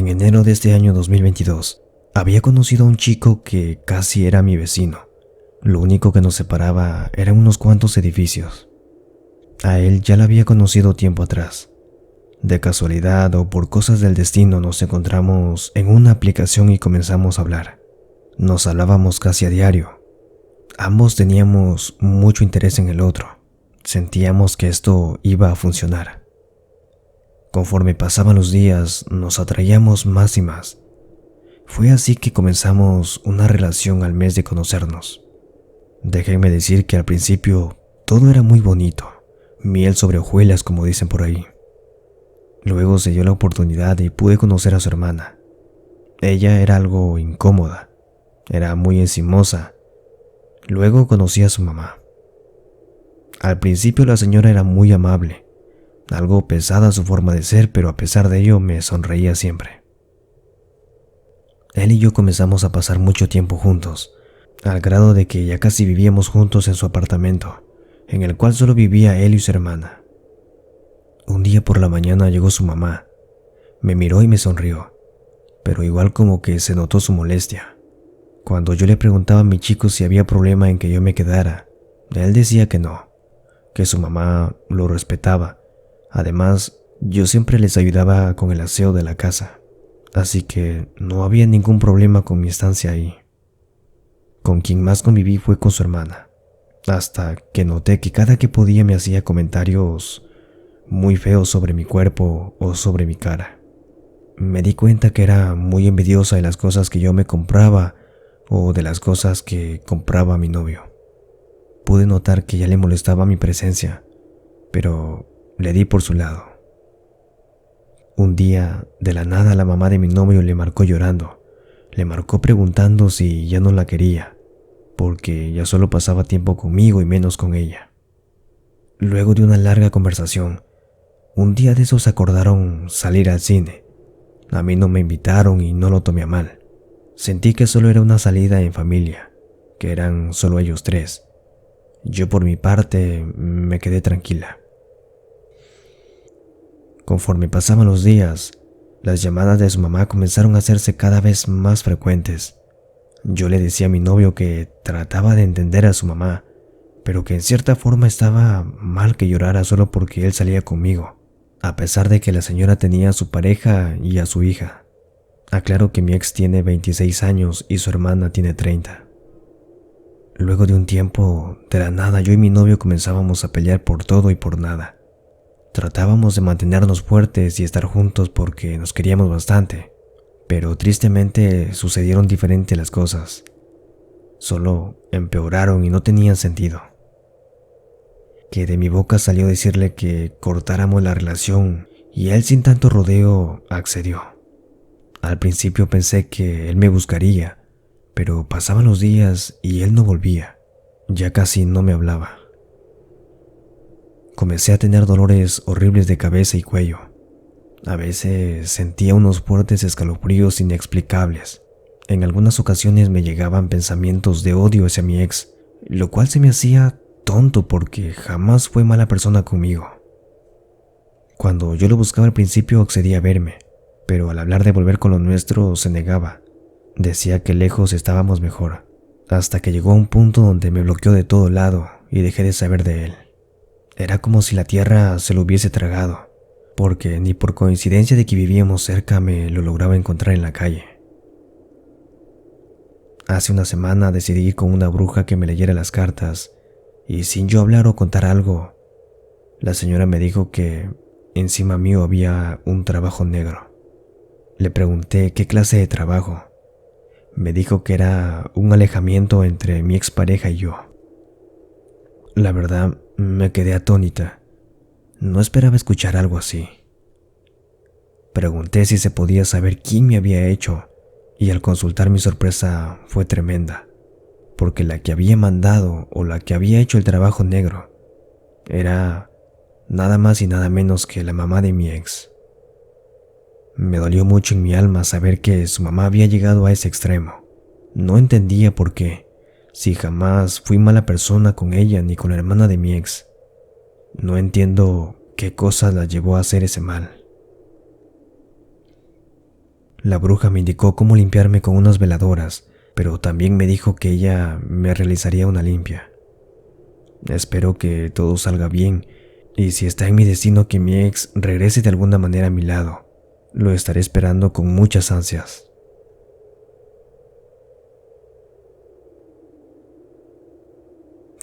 En enero de este año 2022, había conocido a un chico que casi era mi vecino. Lo único que nos separaba eran unos cuantos edificios. A él ya lo había conocido tiempo atrás. De casualidad o por cosas del destino nos encontramos en una aplicación y comenzamos a hablar. Nos hablábamos casi a diario. Ambos teníamos mucho interés en el otro. Sentíamos que esto iba a funcionar. Conforme pasaban los días, nos atraíamos más y más. Fue así que comenzamos una relación al mes de conocernos. Déjenme decir que al principio todo era muy bonito, miel sobre hojuelas como dicen por ahí. Luego se dio la oportunidad y pude conocer a su hermana. Ella era algo incómoda, era muy encimosa. Luego conocí a su mamá. Al principio la señora era muy amable, algo pesada su forma de ser, pero a pesar de ello me sonreía siempre. Él y yo comenzamos a pasar mucho tiempo juntos, al grado de que ya casi vivíamos juntos en su apartamento, en el cual solo vivía él y su hermana. Un día por la mañana llegó su mamá, me miró y me sonrió, pero igual como que se notó su molestia. Cuando yo le preguntaba a mi chico si había problema en que yo me quedara, él decía que no, que su mamá lo respetaba. Además, yo siempre les ayudaba con el aseo de la casa, así que no había ningún problema con mi estancia ahí. Con quien más conviví fue con su hermana, hasta que noté que cada que podía me hacía comentarios muy feos sobre mi cuerpo o sobre mi cara. Me di cuenta que era muy envidiosa de las cosas que yo me compraba o de las cosas que compraba mi novio. Pude notar que ya le molestaba mi presencia, pero le di por su lado. Un día, de la nada, la mamá de mi novio le marcó llorando. Le marcó preguntando si ya no la quería, porque ya solo pasaba tiempo conmigo y menos con ella. Luego de una larga conversación, un día de esos acordaron salir al cine. A mí no me invitaron y no lo tomé a mal. Sentí que solo era una salida en familia, que eran solo ellos tres. Yo por mi parte me quedé tranquila. Conforme pasaban los días, las llamadas de su mamá comenzaron a hacerse cada vez más frecuentes. Yo le decía a mi novio que trataba de entender a su mamá, pero que en cierta forma estaba mal que llorara solo porque él salía conmigo, a pesar de que la señora tenía a su pareja y a su hija. Aclaro que mi ex tiene 26 años y su hermana tiene 30. Luego de un tiempo, de la nada, yo y mi novio comenzábamos a pelear por todo y por nada. Tratábamos de mantenernos fuertes y estar juntos porque nos queríamos bastante, pero tristemente sucedieron diferentes las cosas. Solo empeoraron y no tenían sentido. Que de mi boca salió decirle que cortáramos la relación y él sin tanto rodeo accedió. Al principio pensé que él me buscaría, pero pasaban los días y él no volvía. Ya casi no me hablaba. Comencé a tener dolores horribles de cabeza y cuello. A veces sentía unos fuertes escalofríos inexplicables. En algunas ocasiones me llegaban pensamientos de odio hacia mi ex, lo cual se me hacía tonto porque jamás fue mala persona conmigo. Cuando yo lo buscaba al principio accedía a verme, pero al hablar de volver con lo nuestro se negaba. Decía que lejos estábamos mejor, hasta que llegó a un punto donde me bloqueó de todo lado y dejé de saber de él. Era como si la tierra se lo hubiese tragado, porque ni por coincidencia de que vivíamos cerca me lo lograba encontrar en la calle. Hace una semana decidí ir con una bruja que me leyera las cartas, y sin yo hablar o contar algo, la señora me dijo que encima mío había un trabajo negro. Le pregunté qué clase de trabajo. Me dijo que era un alejamiento entre mi expareja y yo. La verdad, me quedé atónita. No esperaba escuchar algo así. Pregunté si se podía saber quién me había hecho, y al consultar mi sorpresa fue tremenda, porque la que había mandado o la que había hecho el trabajo negro era nada más y nada menos que la mamá de mi ex. Me dolió mucho en mi alma saber que su mamá había llegado a ese extremo. No entendía por qué, si jamás fui mala persona con ella ni con la hermana de mi ex. No entiendo qué cosa la llevó a hacer ese mal. La bruja me indicó cómo limpiarme con unas veladoras, pero también me dijo que ella me realizaría una limpia. Espero que todo salga bien, y si está en mi destino que mi ex regrese de alguna manera a mi lado, lo estaré esperando con muchas ansias.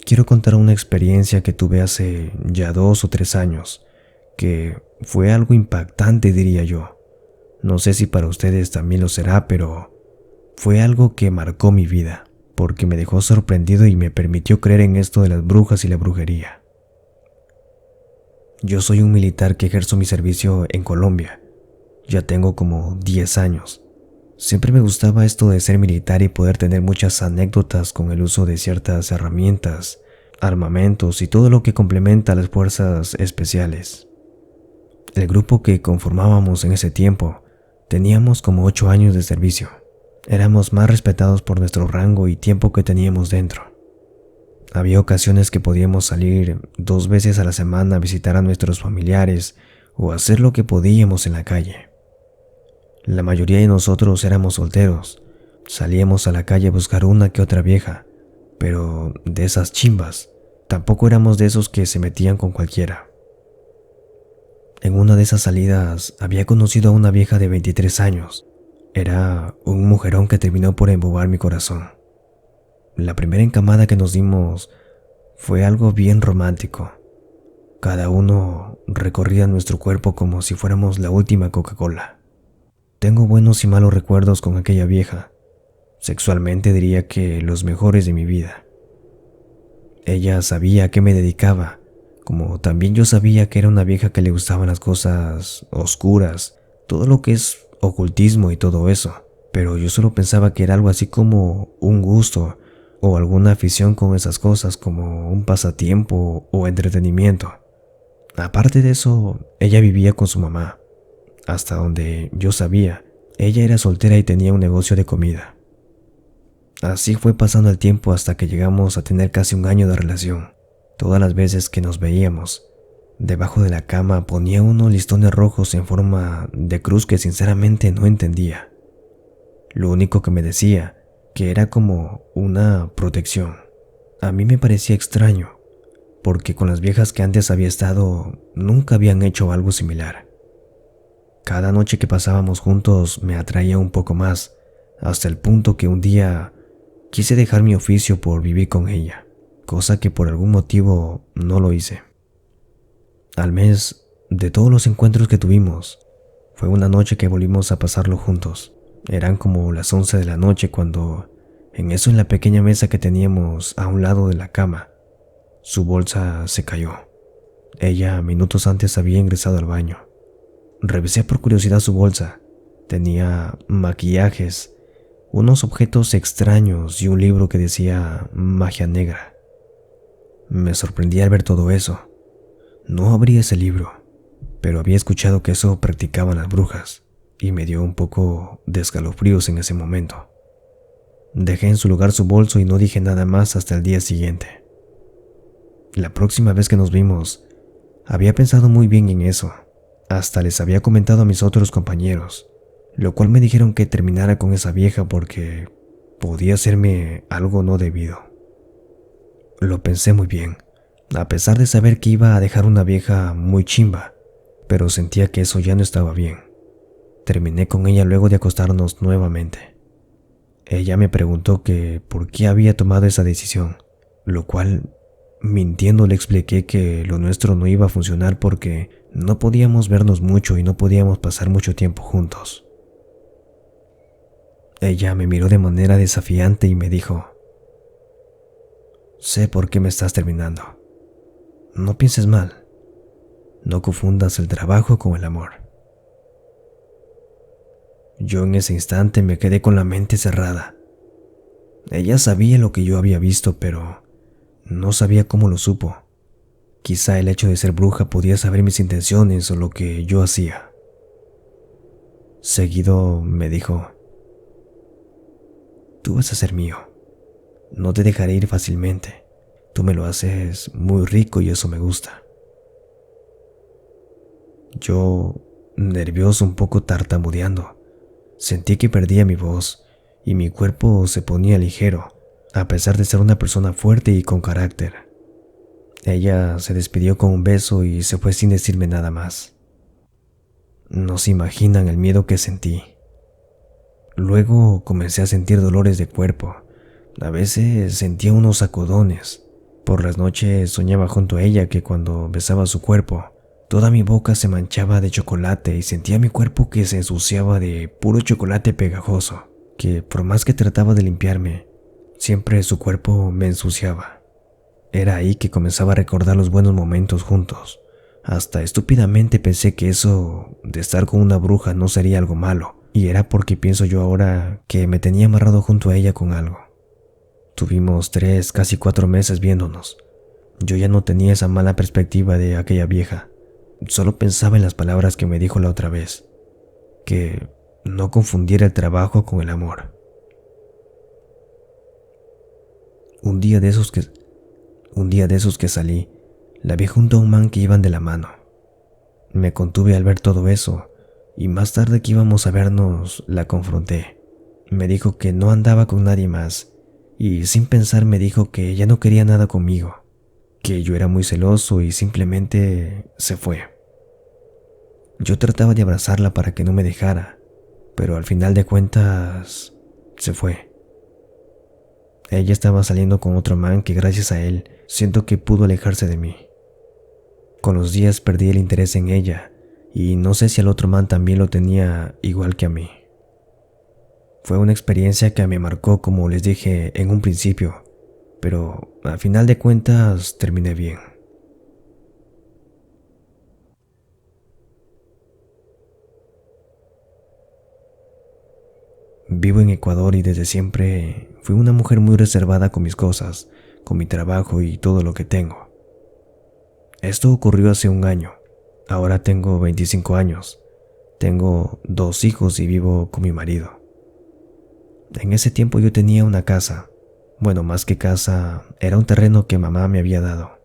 Quiero contar una experiencia que tuve hace ya 2 o 3 años, que fue algo impactante, diría yo. No sé si para ustedes también lo será, pero fue algo que marcó mi vida, porque me dejó sorprendido y me permitió creer en esto de las brujas y la brujería. Yo soy un militar que ejerzo mi servicio en Colombia. Ya tengo como 10 años. Siempre me gustaba esto de ser militar y poder tener muchas anécdotas con el uso de ciertas herramientas, armamentos y todo lo que complementa a las fuerzas especiales. El grupo que conformábamos en ese tiempo teníamos como 8 años de servicio. Éramos más respetados por nuestro rango y tiempo que teníamos dentro. Había ocasiones que podíamos salir 2 veces a la semana a visitar a nuestros familiares o hacer lo que podíamos en la calle. La mayoría de nosotros éramos solteros. Salíamos a la calle a buscar una que otra vieja, pero de esas chimbas. Tampoco éramos de esos que se metían con cualquiera. En una de esas salidas había conocido a una vieja de 23 años. Era un mujerón que terminó por embobar mi corazón. La primera encamada que nos dimos fue algo bien romántico. Cada uno recorría nuestro cuerpo como si fuéramos la última Coca-Cola. Tengo buenos y malos recuerdos con aquella vieja. Sexualmente diría que los mejores de mi vida. Ella sabía a qué me dedicaba, como también yo sabía que era una vieja que le gustaban las cosas oscuras, todo lo que es ocultismo y todo eso, pero yo solo pensaba que era algo así como un gusto o alguna afición con esas cosas, como un pasatiempo o entretenimiento. Aparte de eso, ella vivía con su mamá. Hasta donde yo sabía, ella era soltera y tenía un negocio de comida. Así fue pasando el tiempo hasta que llegamos a tener casi un año de relación. Todas las veces que nos veíamos, debajo de la cama ponía unos listones rojos en forma de cruz que sinceramente no entendía. Lo único que me decía, que era como una protección. A mí me parecía extraño, porque con las viejas que antes había estado, nunca habían hecho algo similar. Cada noche que pasábamos juntos me atraía un poco más, hasta el punto que un día quise dejar mi oficio por vivir con ella, cosa que por algún motivo no lo hice. Al mes de todos los encuentros que tuvimos, fue una noche que volvimos a pasarlo juntos. Eran como las 11 de la noche cuando, en la pequeña mesa que teníamos a un lado de la cama, su bolsa se cayó. Ella minutos antes había ingresado al baño. Revisé por curiosidad su bolsa. Tenía maquillajes, unos objetos extraños y un libro que decía magia negra. Me sorprendí al ver todo eso. No abrí ese libro, pero había escuchado que eso practicaban las brujas y me dio un poco de escalofríos en ese momento. Dejé en su lugar su bolso y no dije nada más hasta el día siguiente. La próxima vez que nos vimos, había pensado muy bien en eso. Hasta les había comentado a mis otros compañeros, lo cual me dijeron que terminara con esa vieja porque podía hacerme algo no debido. Lo pensé muy bien, a pesar de saber que iba a dejar una vieja muy chimba, pero sentía que eso ya no estaba bien. Terminé con ella luego de acostarnos nuevamente. Ella me preguntó que por qué había tomado esa decisión, lo cual, mintiendo, le expliqué que lo nuestro no iba a funcionar porque no podíamos vernos mucho y no podíamos pasar mucho tiempo juntos. Ella me miró de manera desafiante y me dijo: sé por qué me estás terminando. No pienses mal. No confundas el trabajo con el amor. Yo en ese instante me quedé con la mente cerrada. Ella sabía lo que yo había visto, pero no sabía cómo lo supo. Quizá el hecho de ser bruja podía saber mis intenciones o lo que yo hacía. Seguido me dijo: tú vas a ser mío. No te dejaré ir fácilmente. Tú me lo haces muy rico y eso me gusta. Yo, nervioso, un poco tartamudeando, Sentí que perdía mi voz y mi cuerpo se ponía ligero, a pesar de ser una persona fuerte y con carácter. Ella se despidió con un beso y se fue sin decirme nada más. No se imaginan el miedo que sentí. Luego comencé a sentir dolores de cuerpo. A veces sentía unos sacudones. Por las noches soñaba junto a ella que cuando besaba su cuerpo, toda mi boca se manchaba de chocolate y sentía mi cuerpo que se ensuciaba de puro chocolate pegajoso, que por más que trataba de limpiarme, siempre su cuerpo me ensuciaba. Era ahí que comenzaba a recordar los buenos momentos juntos. Hasta estúpidamente pensé que eso de estar con una bruja no sería algo malo, y era porque pienso yo ahora que me tenía amarrado junto a ella con algo. Tuvimos 3, casi 4 meses viéndonos. Yo ya no tenía esa mala perspectiva de aquella vieja. Solo pensaba en las palabras que me dijo la otra vez, que no confundiera el trabajo con el amor. Un día de esos que salí, la vi junto a un man que iban de la mano. Me contuve al ver todo eso, y más tarde que íbamos a vernos, la confronté. Me dijo que no andaba con nadie más, y sin pensar me dijo que ya no quería nada conmigo, que yo era muy celoso y simplemente se fue. Yo trataba de abrazarla para que no me dejara, pero al final de cuentas se fue. Ella estaba saliendo con otro man que gracias a él siento que pudo alejarse de mí. Con los días perdí el interés en ella y no sé si el otro man también lo tenía igual que a mí. Fue una experiencia que me marcó, como les dije en un principio, pero al final de cuentas terminé bien. Vivo en Ecuador y desde siempre fui una mujer muy reservada con mis cosas, con mi trabajo y todo lo que tengo. Esto ocurrió hace un año. Ahora tengo 25 años. Tengo 2 hijos y vivo con mi marido. En ese tiempo yo tenía una casa. Bueno, más que casa, era un terreno que mamá me había dado.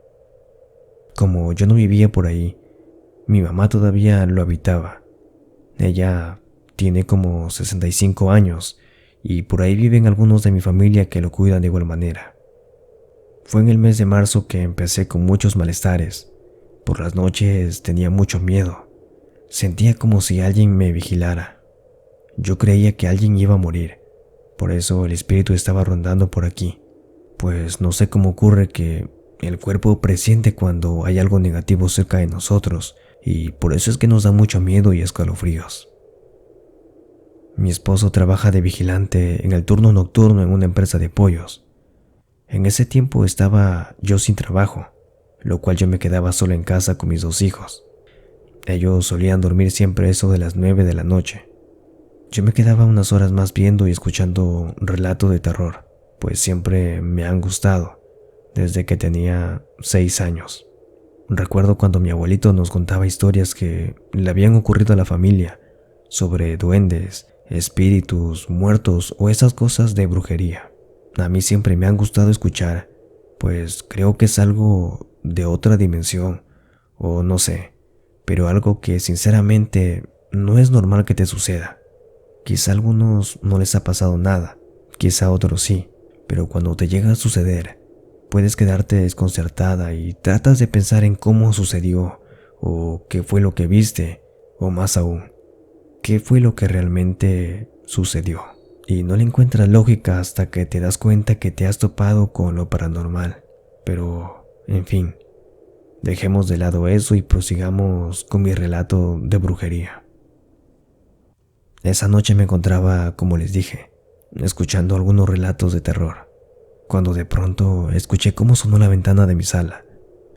Como yo no vivía por ahí, mi mamá todavía lo habitaba. Ella tiene como 65 años y por ahí viven algunos de mi familia que lo cuidan de igual manera. Fue en el mes de marzo que empecé con muchos malestares. Por las noches tenía mucho miedo. Sentía como si alguien me vigilara. Yo creía que alguien iba a morir. Por eso el espíritu estaba rondando por aquí. Pues no sé cómo ocurre que el cuerpo presiente cuando hay algo negativo cerca de nosotros, y por eso es que nos da mucho miedo y escalofríos. Mi esposo trabaja de vigilante en el turno nocturno en una empresa de pollos. En ese tiempo estaba yo sin trabajo, lo cual yo me quedaba solo en casa con mis 2 hijos. Ellos solían dormir siempre eso de las 9 de la noche. Yo me quedaba unas horas más viendo y escuchando relatos de terror, pues siempre me han gustado, desde que tenía 6 años. Recuerdo cuando mi abuelito nos contaba historias que le habían ocurrido a la familia sobre duendes, espíritus, muertos o esas cosas de brujería. A mí siempre me han gustado escuchar, pues creo que es algo de otra dimensión, o no sé, pero algo que sinceramente no es normal que te suceda. Quizá a algunos no les ha pasado nada, quizá a otros sí, pero cuando te llega a suceder, puedes quedarte desconcertada y tratas de pensar en cómo sucedió, o qué fue lo que viste, o más aún, qué fue lo que realmente sucedió. Y no le encuentras lógica hasta que te das cuenta que te has topado con lo paranormal. Pero, en fin, dejemos de lado eso y prosigamos con mi relato de brujería. Esa noche me encontraba, como les dije, escuchando algunos relatos de terror, cuando de pronto escuché cómo sonó la ventana de mi sala,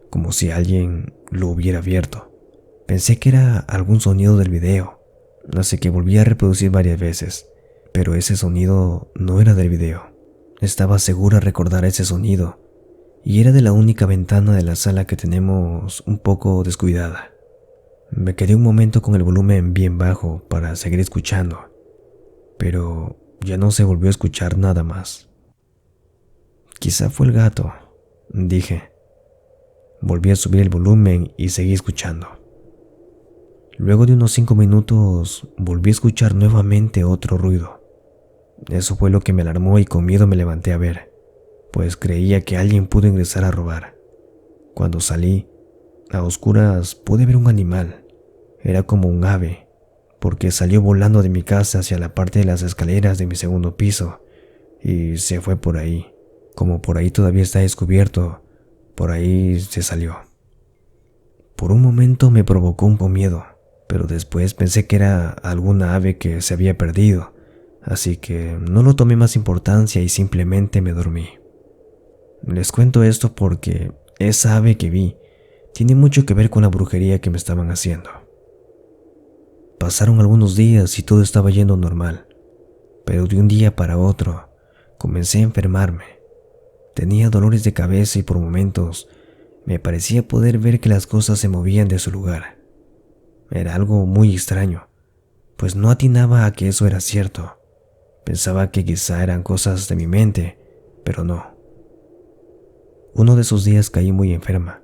como si alguien lo hubiera abierto. Pensé que era algún sonido del video, así que volví a reproducir varias veces, pero ese sonido no era del video. Estaba segura de recordar ese sonido, y era de la única ventana de la sala que tenemos un poco descuidada. Me quedé un momento con el volumen bien bajo para seguir escuchando, pero ya no se volvió a escuchar nada más. Quizá fue el gato, dije. Volví a subir el volumen y seguí escuchando. Luego de unos 5 minutos volví a escuchar nuevamente otro ruido. Eso fue lo que me alarmó y con miedo me levanté a ver, pues creía que alguien pudo ingresar a robar. Cuando salí, a oscuras pude ver un animal. Era como un ave, porque salió volando de mi casa hacia la parte de las escaleras de mi segundo piso y se fue por ahí. Como por ahí todavía está descubierto, por ahí se salió. Por un momento me provocó un miedo, pero después pensé que era alguna ave que se había perdido, así que no lo tomé más importancia y simplemente me dormí. Les cuento esto porque esa ave que vi tiene mucho que ver con la brujería que me estaban haciendo. Pasaron algunos días y todo estaba yendo normal, pero de un día para otro comencé a enfermarme. Tenía dolores de cabeza y por momentos me parecía poder ver que las cosas se movían de su lugar. Era algo muy extraño, pues no atinaba a que eso era cierto. Pensaba que quizá eran cosas de mi mente, pero no. Uno de esos días caí muy enferma.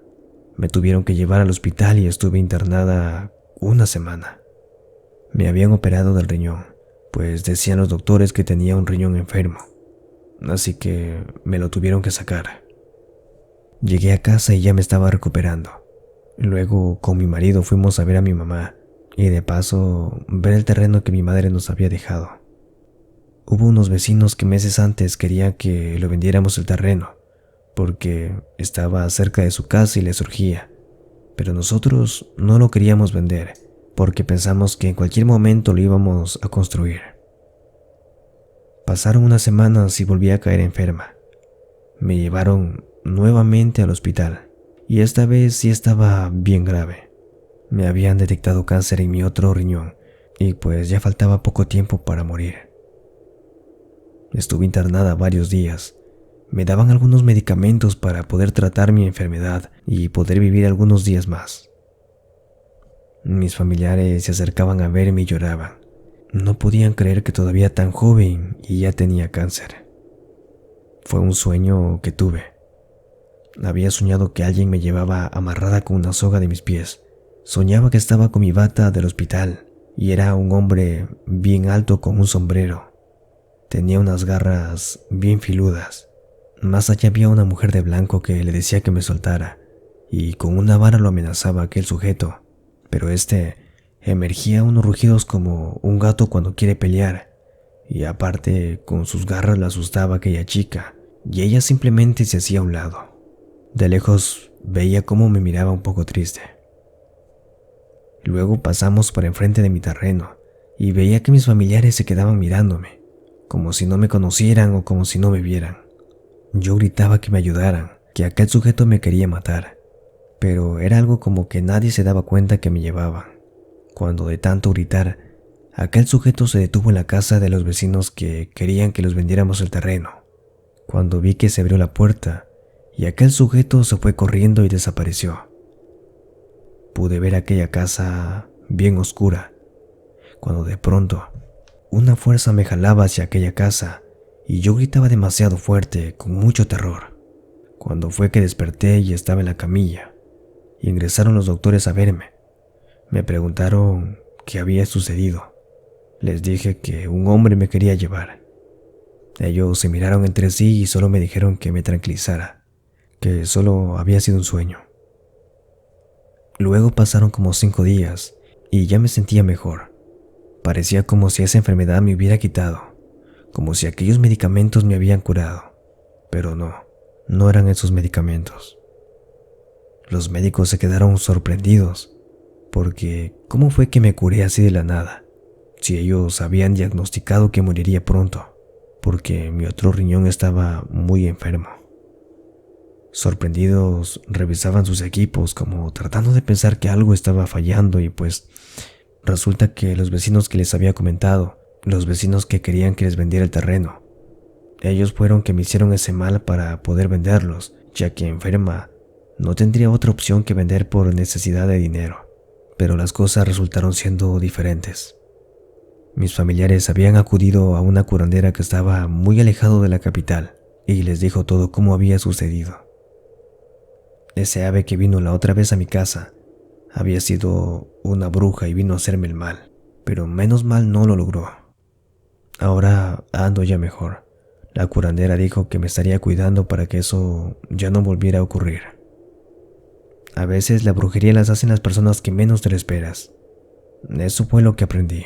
Me tuvieron que llevar al hospital y estuve internada una semana. Me habían operado del riñón, pues decían los doctores que tenía un riñón enfermo, así que me lo tuvieron que sacar. Llegué a casa y ya me estaba recuperando. Luego con mi marido fuimos a ver a mi mamá y de paso ver el terreno que mi madre nos había dejado. Hubo unos vecinos que meses antes querían que lo vendiéramos el terreno, porque estaba cerca de su casa y le surgía, pero nosotros no lo queríamos vender, porque pensamos que en cualquier momento lo íbamos a construir. Pasaron unas semanas y volví a caer enferma. Me llevaron nuevamente al hospital, y esta vez sí estaba bien grave. Me habían detectado cáncer en mi otro riñón, y pues ya faltaba poco tiempo para morir. Estuve internada varios días. Me daban algunos medicamentos para poder tratar mi enfermedad y poder vivir algunos días más. Mis familiares se acercaban a verme y lloraban. No podían creer que todavía tan joven y ya tenía cáncer. Fue un sueño que tuve. Había soñado que alguien me llevaba amarrada con una soga de mis pies. Soñaba que estaba con mi bata del hospital y era un hombre bien alto con un sombrero. Tenía unas garras bien filudas. Más allá había una mujer de blanco que le decía que me soltara y con una vara lo amenazaba aquel sujeto, pero emergía unos rugidos como un gato cuando quiere pelear, y aparte con sus garras la asustaba aquella chica y ella simplemente se hacía a un lado. De lejos veía cómo me miraba un poco triste. Luego pasamos por enfrente de mi terreno y veía que mis familiares se quedaban mirándome, como si no me conocieran o como si no me vieran. Yo gritaba que me ayudaran, que aquel sujeto me quería matar, pero era algo como que nadie se daba cuenta que me llevaban. Cuando de tanto gritar, aquel sujeto se detuvo en la casa de los vecinos que querían que los vendiéramos el terreno. Cuando vi que se abrió la puerta y aquel sujeto se fue corriendo y desapareció. Pude ver aquella casa bien oscura, cuando de pronto una fuerza me jalaba hacia aquella casa y yo gritaba demasiado fuerte, con mucho terror. Cuando fue que desperté y estaba en la camilla, y ingresaron los doctores a verme. Me preguntaron qué había sucedido. Les dije que un hombre me quería llevar. Ellos se miraron entre sí y solo me dijeron que me tranquilizara, que solo había sido un sueño. Luego pasaron como 5 días y ya me sentía mejor. Parecía como si esa enfermedad me hubiera quitado, como si aquellos medicamentos me habían curado, pero no eran esos medicamentos. Los médicos se quedaron sorprendidos, porque ¿cómo fue que me curé así de la nada? Si ellos habían diagnosticado que moriría pronto, porque mi otro riñón estaba muy enfermo. Sorprendidos, revisaban sus equipos como tratando de pensar que algo estaba fallando y pues resulta que los vecinos que les había comentado, los vecinos que querían que les vendiera el terreno, ellos fueron que me hicieron ese mal para poder venderlos, ya que enferma no tendría otra opción que vender por necesidad de dinero. Pero las cosas resultaron siendo diferentes. Mis familiares habían acudido a una curandera que estaba muy alejado de la capital y les dijo todo cómo había sucedido. Ese ave que vino la otra vez a mi casa había sido una bruja y vino a hacerme el mal, pero menos mal no lo logró. Ahora ando ya mejor. La curandera dijo que me estaría cuidando para que eso ya no volviera a ocurrir. A veces la brujería las hacen las personas que menos te lo esperas. Eso fue lo que aprendí.